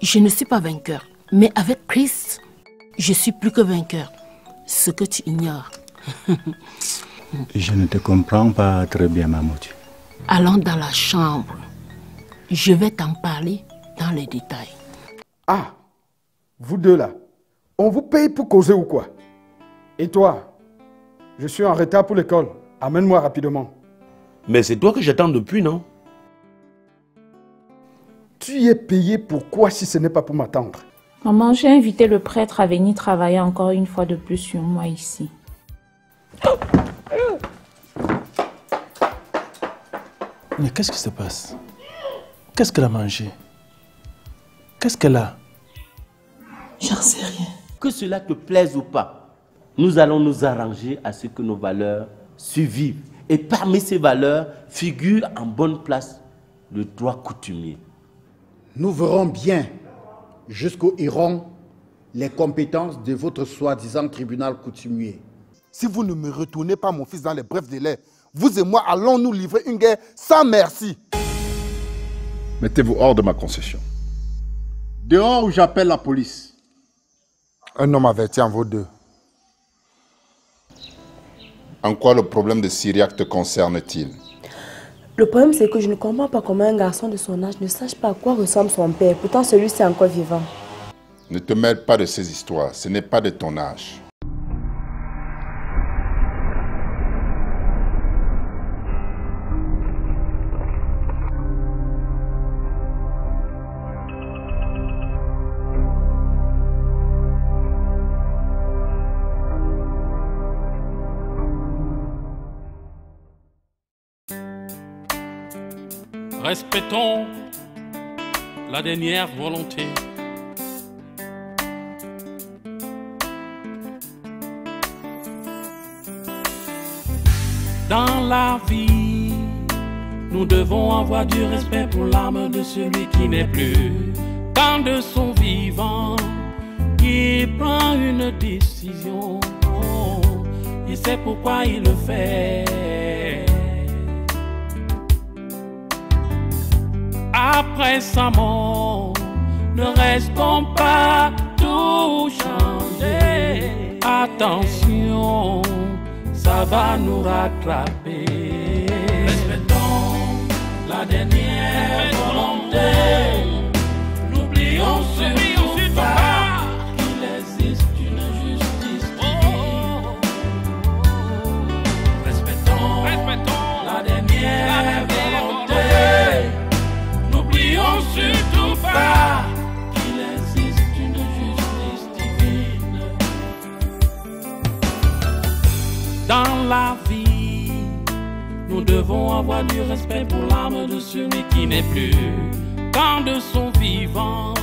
Je ne suis pas vainqueur, mais avec Christ, je suis plus que vainqueur. Ce que tu ignores. Je ne te comprends pas très bien, Mamouti. Allons dans la chambre. Je vais t'en parler dans les détails. Ah, vous deux là, on vous paye pour causer ou quoi? Et toi, je suis en retard pour l'école. Amène-moi rapidement. Mais c'est toi que j'attends depuis, non? Tu y es payé pour quoi si ce n'est pas pour m'attendre? Maman, j'ai invité le prêtre à venir travailler encore une fois de plus sur moi ici. Mais qu'est-ce qui se passe? Qu'est-ce qu'elle a mangé? Qu'est-ce qu'elle a? J'en sais rien. Que cela te plaise ou pas, nous allons nous arranger à ce que nos valeurs survivent. Et parmi ces valeurs figure en bonne place le droit coutumier. Nous verrons bien jusqu'où iront les compétences de votre soi-disant tribunal coutumier. Si vous ne me retournez pas mon fils dans les brefs délais, vous et moi allons nous livrer une guerre sans merci. Mettez-vous hors de ma concession. Dehors ou j'appelle la police. Un homme averti en vaut deux. En quoi le problème de Syriac te concerne-t-il? Le problème, c'est que je ne comprends pas comment un garçon de son âge ne sache pas à quoi ressemble son père. Pourtant, celui-ci est encore vivant. Ne te mêle pas de ces histoires. Ce n'est pas de ton âge. Respectons la dernière volonté. Dans la vie, nous devons avoir du respect pour l'âme de celui qui n'est plus. Quand de son vivant, il prend une décision, il sait pourquoi il le fait. Après sa mort, ne restons pas tout changer. Attention, ça va nous rattraper. Respectons la dernière volonté. N'oublions surtout pas qu'il existe une justice divine. Respectons la dernière volonté. N'oublions surtout pas qu'il existe une justice divine. Dans la vie, nous devons avoir du respect pour l'âme de celui qui n'est plus. Quand de son vivant,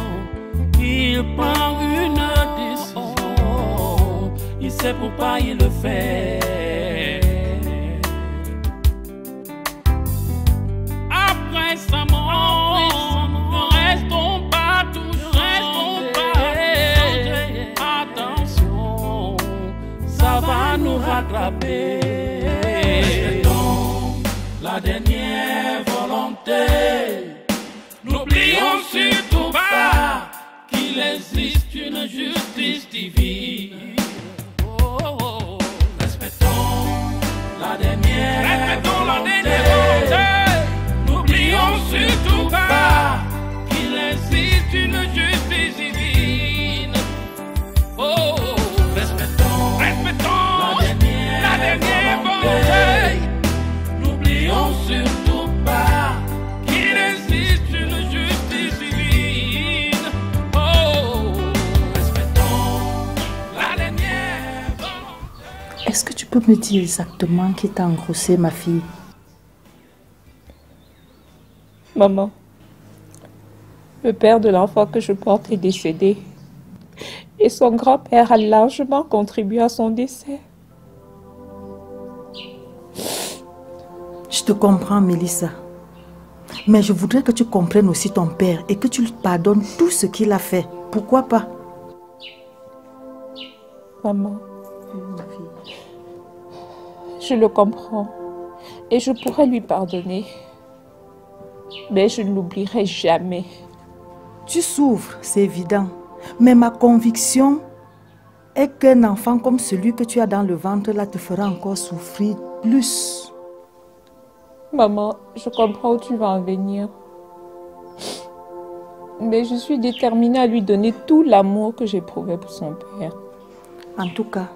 il prend une décision, il sait pourquoi il le fait. Après sa mort, ne restons pas toujours. Attention, ça va nous rattraper. Respectons la dernière volonté. N'oublions surtout pas qu'il existe une justice divine. Respectons la dernière volonté. N'oublions surtout pas qu'il existe une justice divine. Oh, respectons la dernière volonté. N'oublions surtout pas qu'il existe une justice divine. Oh, respectons la dernière volonté. Est-ce que tu peux me dire exactement qui t'a engrossé, ma fille? Maman, le père de l'enfant que je porte est décédé. Et son grand-père a largement contribué à son décès. Je te comprends, Mélissa. Mais je voudrais que tu comprennes aussi ton père et que tu lui pardonnes tout ce qu'il a fait. Pourquoi pas? Maman, je le comprends et je pourrais lui pardonner. Mais je ne l'oublierai jamais. Tu souffres, c'est évident. Mais ma conviction est qu'un enfant comme celui que tu as dans le ventre là te fera encore souffrir plus. Maman, je comprends où tu vas en venir. Mais je suis déterminée à lui donner tout l'amour que j'éprouvais pour son père. En tout cas,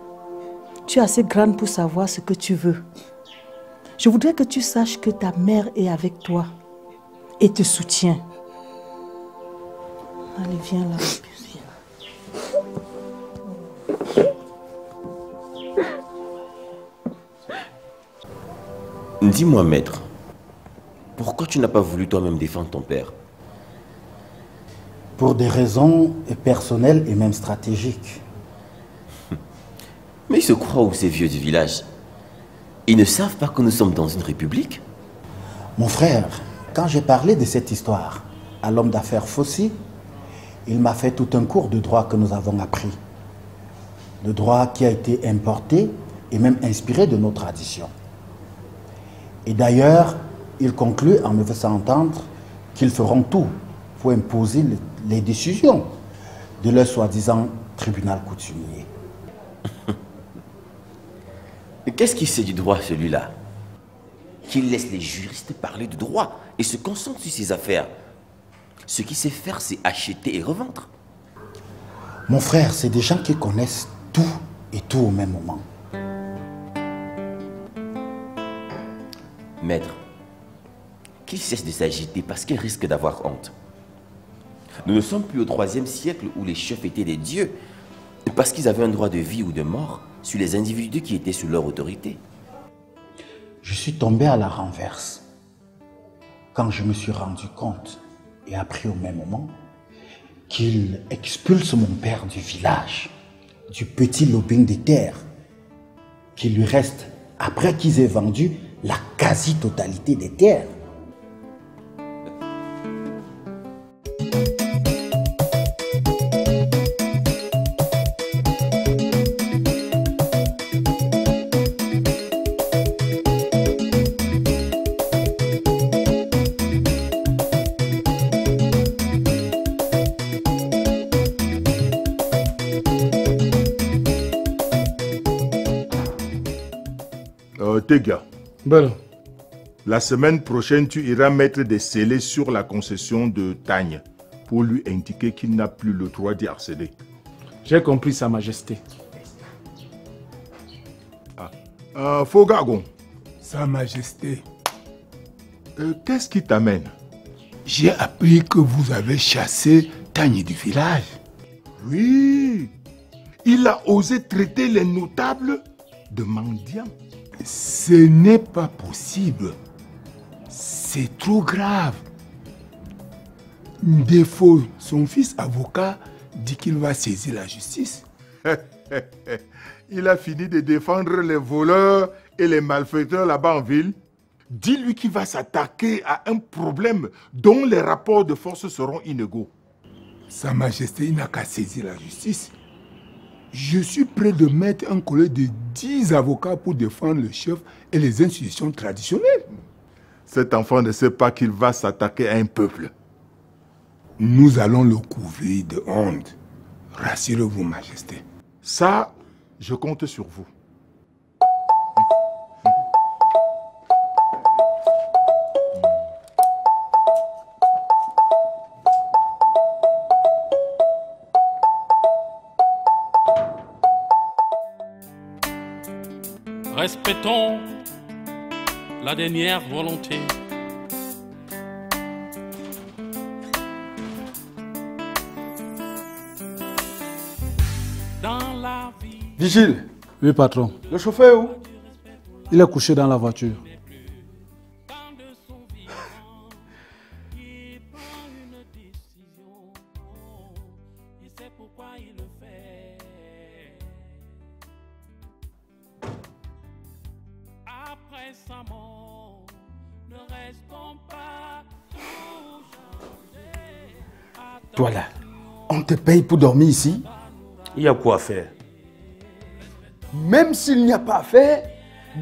tu es assez grande pour savoir ce que tu veux. Je voudrais que tu saches que ta mère est avec toi et te soutient. Allez, viens là. Dis-moi, maître, pourquoi tu n'as pas voulu toi-même défendre ton père? Pour des raisons personnelles et même stratégiques. Mais ils se croient où ces vieux du village? Ils ne savent pas que nous sommes dans une république? Mon frère, quand j'ai parlé de cette histoire à l'homme d'affaires Fossi, il m'a fait tout un cours de droit que nous avons appris. Le droit qui a été importé et même inspiré de nos traditions. Et d'ailleurs, il conclut en me faisant entendre qu'ils feront tout pour imposer les décisions de leur soi-disant tribunal coutumier. Qu'est-ce qu'il sait du droit, celui-là? Qu'il laisse les juristes parler de droit et se concentre sur ses affaires. Ce qu'il sait faire, c'est acheter et revendre. Mon frère, c'est des gens qui connaissent tout et tout au même moment. Maître, qu'il cesse de s'agiter parce qu'il risque d'avoir honte. Nous ne sommes plus au 3e siècle où les chefs étaient des dieux parce qu'ils avaient un droit de vie ou de mort sur les individus qui étaient sous leur autorité. Je suis tombé à la renverse quand je me suis rendu compte et appris au même moment qu'il expulse mon père du village, du petit lobbying des terres qui lui reste après qu'ils aient vendu la quasi-totalité des terres. Tega. Bon. La semaine prochaine, tu iras mettre des scellés sur la concession de Tagne pour lui indiquer qu'il n'a plus le droit d'y accéder. J'ai compris, Sa Majesté. Fogagon. Sa Majesté. Qu'est-ce qui t'amène? J'ai appris que vous avez chassé Tagne du village. Oui. Il a osé traiter les notables de mendiants. Ce n'est pas possible. C'est trop grave. Défaut, son fils avocat dit qu'il va saisir la justice. Il a fini de défendre les voleurs et les malfaiteurs là-bas en ville. Dis-lui qu'il va s'attaquer à un problème dont les rapports de force seront inégaux. Sa Majesté, il n'a qu'à saisir la justice. Je suis prêt de mettre un collège de 10 avocats pour défendre le chef et les institutions traditionnelles. Cet enfant ne sait pas qu'il va s'attaquer à un peuple. Nous allons le couvrir de honte. Rassurez-vous, Majesté. Ça, je compte sur vous. Respectons la dernière volonté. Dans la vie. Vigile. Oui, patron. Le chauffeur est où? Il est couché dans la voiture. Toi là, on te paye pour dormir ici? Il y a quoi à faire? Même s'il n'y a pas à faire,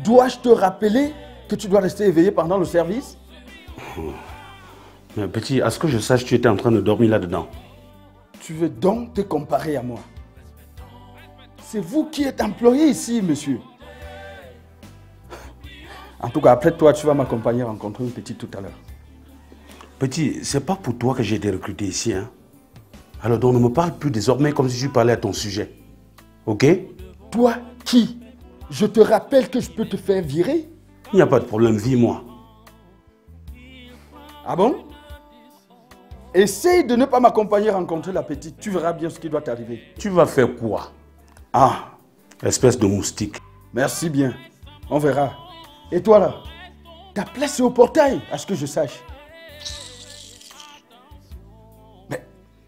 dois-je te rappeler que tu dois rester éveillé pendant le service? Mais petit, à ce que je sache, tu étais en train de dormir là-dedans. Tu veux donc te comparer à moi? C'est vous qui êtes employé ici, monsieur. En tout cas, après toi, tu vas m'accompagner à rencontrer une petite tout à l'heure. Petit, c'est pas pour toi que j'ai été recruté ici, hein? Alors donc ne me parle plus désormais comme si je parlais à ton sujet. Ok? Toi, qui? Je te rappelle que je peux te faire virer? Il n'y a pas de problème, vis-moi. Ah bon? Essaye de ne pas m'accompagner à rencontrer la petite. Tu verras bien ce qui doit t'arriver. Tu vas faire quoi? Ah, espèce de moustique. Merci bien. On verra. Et toi là? Ta place est au portail, à ce que je sache. Mais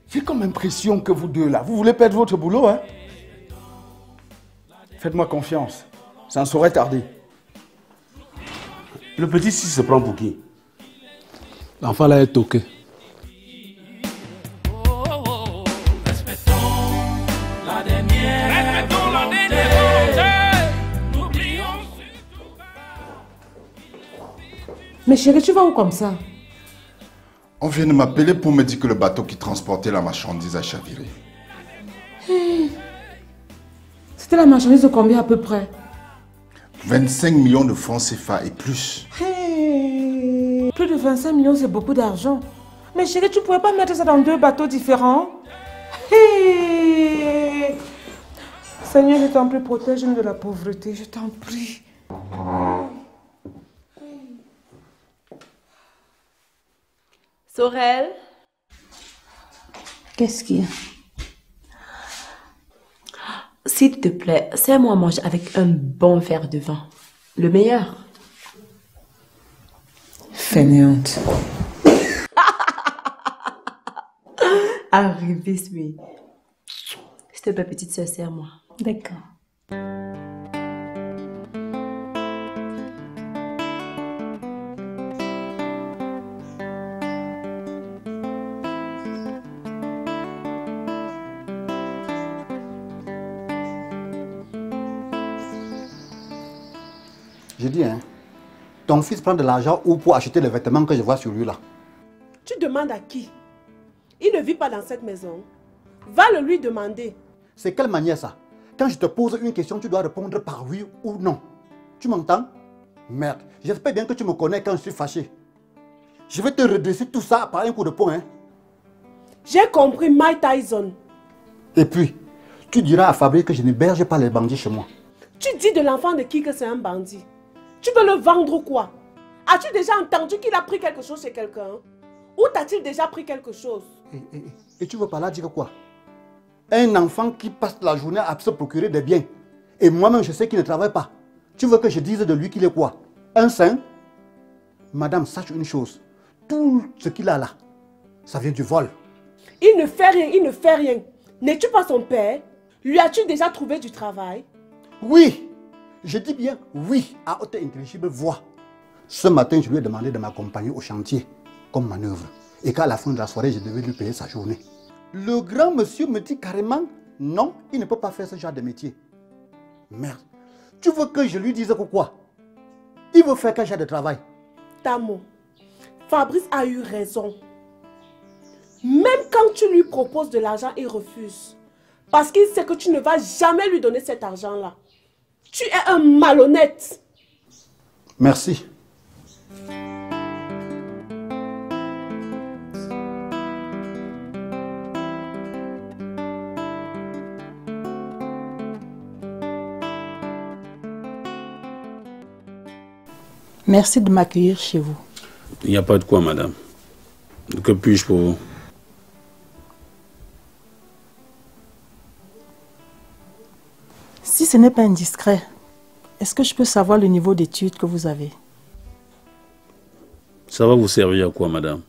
j'ai comme impression que vous deux là, vous voulez perdre votre boulot, hein? Faites-moi confiance. Ça ne saurait tarder. Le petit si se prend pour qui? L'enfant là est toqué. Mais chérie, tu vas où comme ça? On vient de m'appeler pour me dire que le bateau qui transportait la marchandise a chaviré. Hey. C'était la marchandise de combien à peu près? 25 millions de francs CFA et plus. Hey. Plus de 25 millions, c'est beaucoup d'argent. Mais chérie, tu ne pouvais pas mettre ça dans 2 bateaux différents? Hey. Seigneur, je t'en prie, protège-nous de la pauvreté, je t'en prie. Sorel? Qu'est-ce qu'il y a? S'il te plaît, sers-moi à manger avec un bon verre de vin. Le meilleur. Fainéante. Arrivé, oui. S'il te plaît, petite sœur, sers-moi. D'accord. Je dis, hein, ton fils prend de l'argent ou pour acheter les vêtements que je vois sur lui là? Tu demandes à qui? Il ne vit pas dans cette maison. Va le lui demander. C'est quelle manière ça? Quand je te pose une question, tu dois répondre par oui ou non. Tu m'entends? Merde, j'espère bien que tu me connais quand je suis fâché. Je vais te redresser tout ça par un coup de poing. Hein? J'ai compris, Mike Tyson. Et puis, tu diras à Fabrice que je n'héberge pas les bandits chez moi. Tu dis de l'enfant de qui que c'est un bandit? Tu veux le vendre ou quoi? As-tu déjà entendu qu'il a pris quelque chose chez quelqu'un? Où t'a-t-il déjà pris quelque chose? Et tu veux par là dire quoi? Un enfant qui passe la journée à se procurer des biens. Et moi-même, je sais qu'il ne travaille pas. Tu veux que je dise de lui qu'il est quoi? Un saint? Madame, sache une chose. Tout ce qu'il a là, ça vient du vol. Il ne fait rien, il ne fait rien. N'es-tu pas son père? Lui as-tu déjà trouvé du travail? Oui, je dis bien oui à haute et intelligible voix. Ce matin, je lui ai demandé de m'accompagner au chantier comme manœuvre. Et qu'à la fin de la soirée, je devais lui payer sa journée. Le grand monsieur me dit carrément non, il ne peut pas faire ce genre de métier. Merde, tu veux que je lui dise quoi? Il veut faire quel genre de travail? Tamo, Fabrice a eu raison. Même quand tu lui proposes de l'argent, il refuse. Parce qu'il sait que tu ne vas jamais lui donner cet argent-là. Tu es un malhonnête. Merci. Merci de m'accueillir chez vous. Il n'y a pas de quoi, madame. Que puis-je pour vous? Si ce n'est pas indiscret, est-ce que je peux savoir le niveau d'études que vous avez? Ça va vous servir à quoi, madame?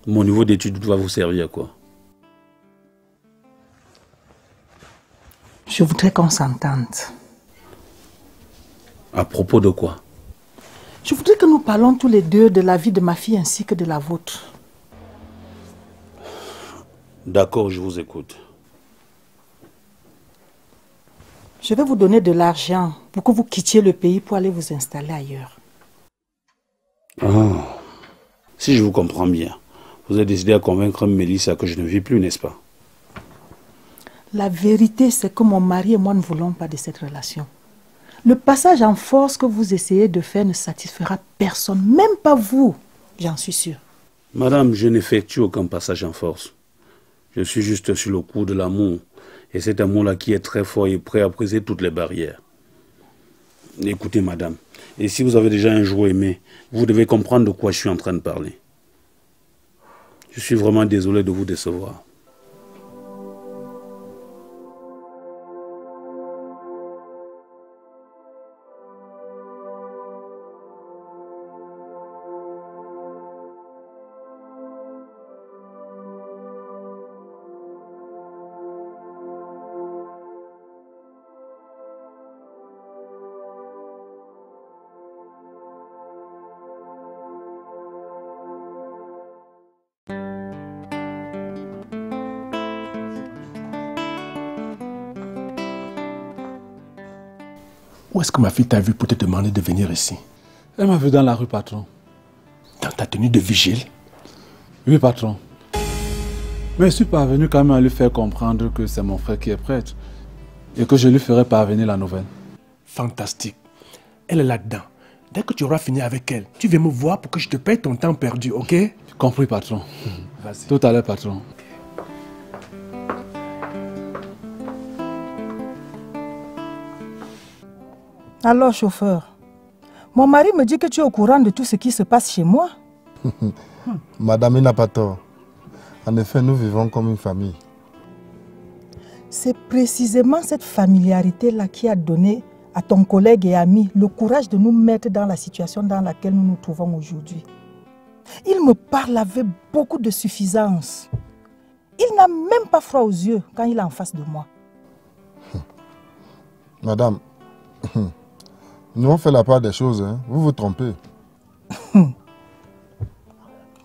Mon niveau d'études va vous servir à quoi? Je voudrais qu'on s'entende. À propos de quoi? Je voudrais que nous parlons tous les deux de la vie de ma fille ainsi que de la vôtre. D'accord, je vous écoute. Je vais vous donner de l'argent pour que vous quittiez le pays pour aller vous installer ailleurs. Ah, si je vous comprends bien, Vous avez décidé à convaincre Mélissa que je ne vis plus, n'est-ce pas? La vérité, c'est que mon mari et moi ne voulons pas de cette relation. Le passage en force que vous essayez de faire ne satisfera personne, même pas vous, j'en suis sûre. Madame, je n'effectue aucun passage en force. Je suis juste sur le coup de l'amour. Et cet amour-là qui est très fort et prêt à briser toutes les barrières. Écoutez, madame, et si vous avez déjà un jour aimé, vous devez comprendre de quoi je suis en train de parler. Je suis vraiment désolé de vous décevoir. Où est-ce que ma fille t'a vu pour te demander de venir ici? Elle m'a vu dans la rue, patron. Dans ta tenue de vigile? Oui, patron. Mais je suis parvenu quand même à lui faire comprendre que c'est mon frère qui est prêtre et que je lui ferai parvenir la nouvelle. Fantastique. Elle est là-dedans. Dès que tu auras fini avec elle, tu viens me voir pour que je te paye ton temps perdu, ok? Compris, patron. Vas-y. Tout à l'heure, patron. Alors, chauffeur, mon mari me dit que tu es au courant de tout ce qui se passe chez moi. Madame, il n'a pas tort. En effet, nous vivons comme une famille. C'est précisément cette familiarité-là qui a donné à ton collègue et ami le courage de nous mettre dans la situation dans laquelle nous nous trouvons aujourd'hui. Il me parle avec beaucoup de suffisance. Il n'a même pas froid aux yeux quand il est en face de moi. Madame, nous on fait la part des choses, hein. Vous vous trompez.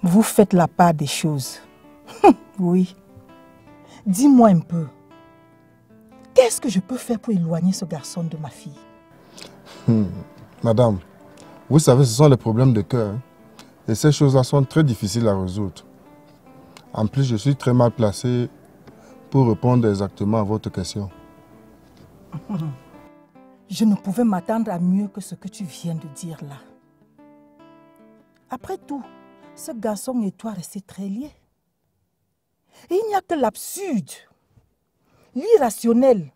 Vous faites la part des choses. Oui. Dis-moi un peu. Qu'est-ce que je peux faire pour éloigner ce garçon de ma fille? Madame, vous savez, ce sont les problèmes de cœur. Hein. Et ces choses-là sont très difficiles à résoudre. En plus, je suis très mal placé pour répondre exactement à votre question. Je ne pouvais m'attendre à mieux que ce que tu viens de dire là. Après tout, ce garçon et toi restez très liés. Et il n'y a que l'absurde, l'irrationnel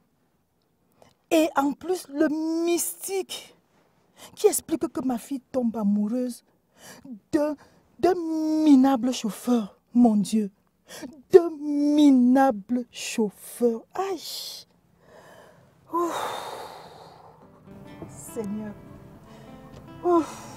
et en plus le mystique qui explique que ma fille tombe amoureuse d'un minable chauffeur, mon Dieu, d'un minable chauffeur. Aïe! Ouf. Seigneur. Ouf.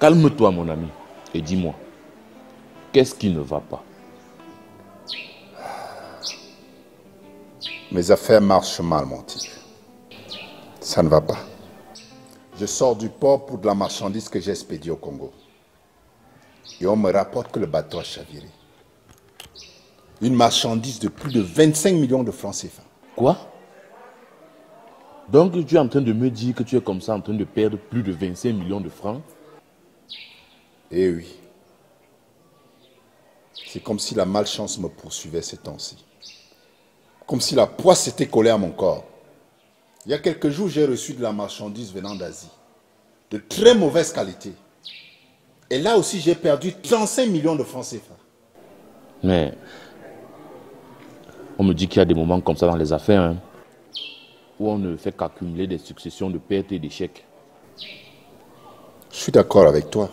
Calme-toi, mon ami, et dis-moi, qu'est-ce qui ne va pas? Mes affaires marchent mal, mon type. Ça ne va pas. Je sors du port pour de la marchandise que j'ai expédiée au Congo. Et on me rapporte que le bateau a chaviré. Une marchandise de plus de 25 millions de francs CFA. Quoi? Donc tu es en train de me dire que tu es comme ça en train de perdre plus de 25 millions de francs? Eh oui. C'est comme si la malchance me poursuivait ces temps-ci. Comme si la poisse s'était collée à mon corps. Il y a quelques jours, j'ai reçu de la marchandise venant d'Asie. De très mauvaise qualité. Et là aussi, j'ai perdu 35 millions de francs CFA. Mais on me dit qu'il y a des moments comme ça dans les affaires, hein, où on ne fait qu'accumuler des successions de pertes et d'échecs. Je suis d'accord avec toi.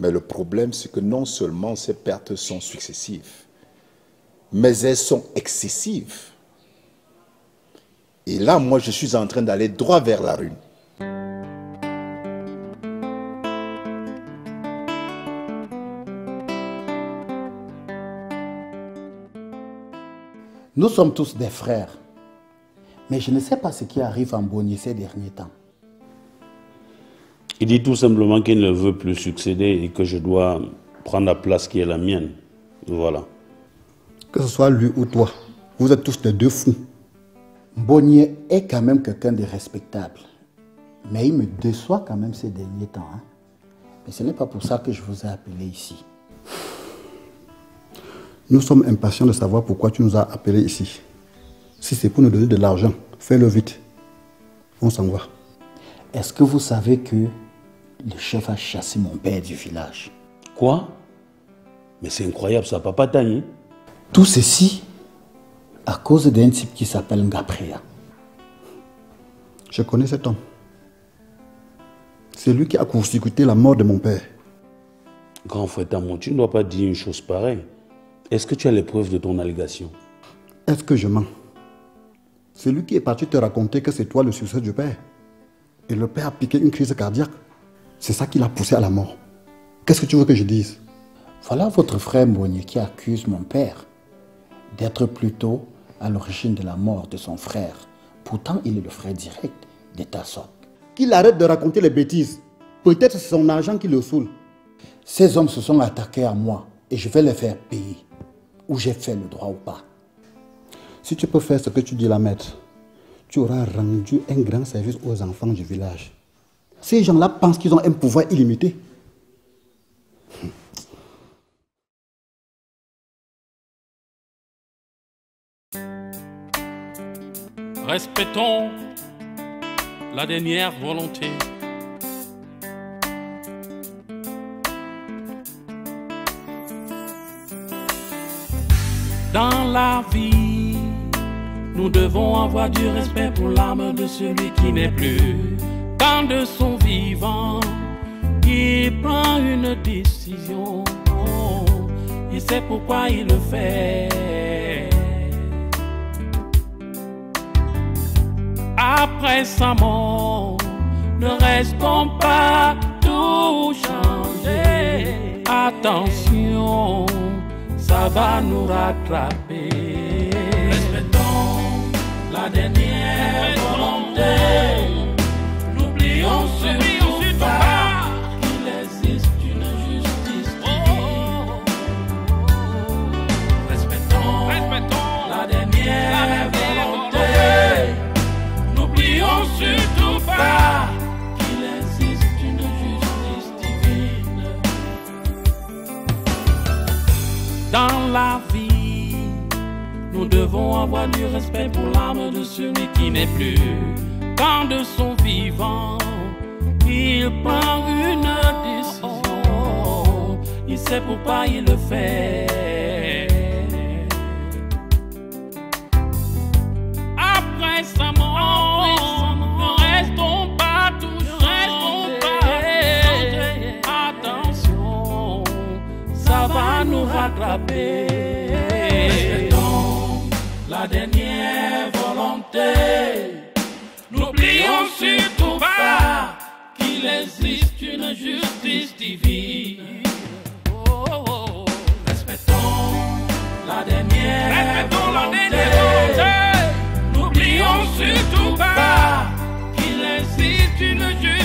Mais le problème, c'est que non seulement ces pertes sont successives, mais elles sont excessives. Et là, moi, je suis en train d'aller droit vers la ruine. Nous sommes tous des frères. Mais je ne sais pas ce qui arrive en Boni ces derniers temps. Il dit tout simplement qu'il ne veut plus succéder et que je dois prendre la place qui est la mienne. Voilà. Que ce soit lui ou toi, vous êtes tous des deux fous. Mbonié est quand même quelqu'un de respectable. Mais il me déçoit quand même ces derniers temps. Hein. Mais ce n'est pas pour ça que je vous ai appelé ici. Nous sommes impatients de savoir pourquoi tu nous as appelés ici. Si c'est pour nous donner de l'argent, fais-le vite. On s'en va. Est-ce que vous savez que le chef a chassé mon père du village? Quoi? Mais c'est incroyable ça, Papa Tani. Tout ceci à cause d'un type qui s'appelle Ngaprea. Je connais cet homme. C'est lui qui a court-circuité la mort de mon père. Grand frère Tamon, tu ne dois pas dire une chose pareille. Est-ce que tu as les preuves de ton allégation? Est-ce que je mens? C'est lui qui est parti te raconter que c'est toi le successeur du père. Et le père a piqué une crise cardiaque. C'est ça qui l'a poussé à la mort. Qu'est-ce que tu veux que je dise? Voilà votre frère Mbonié qui accuse mon père d'être plutôt à l'origine de la mort de son frère. Pourtant, il est le frère direct de Tassok. Qu'il arrête de raconter les bêtises. Peut-être c'est son argent qui le saoule. Ces hommes se sont attaqués à moi et je vais les faire payer. Ou j'ai fait le droit ou pas. Si tu peux faire ce que tu dis là, maître, tu auras rendu un grand service aux enfants du village. Ces gens-là pensent qu'ils ont un pouvoir illimité. Respectons la dernière volonté. Dans la vie, nous devons avoir du respect pour l'âme de celui qui n'est plus. Quand de son vivant, il prend une décision, il sait pourquoi il le fait. Après sa mort, ne restons pas tout changer. Attention, ça va nous rattraper. Respectons la dernière volonté. N'oublions surtout pas qu'il existe une justice divine. Respectons la dernière volonté. N'oublions surtout pas qu'il existe une justice divine. Dans la vie, nous devons avoir du respect pour l'âme de celui qui n'est plus. Quand de son vivant, il prend une décision, il sait pourquoi il le fait. Après sa mort, ne restons pas toujours. Attention, ça va nous rattraper. Respectons la dernière volonté. N'oublions surtout pas qu'il existe une justice divine. Respectons la dernière volonté. N'oublions surtout pas qu'il existe une justice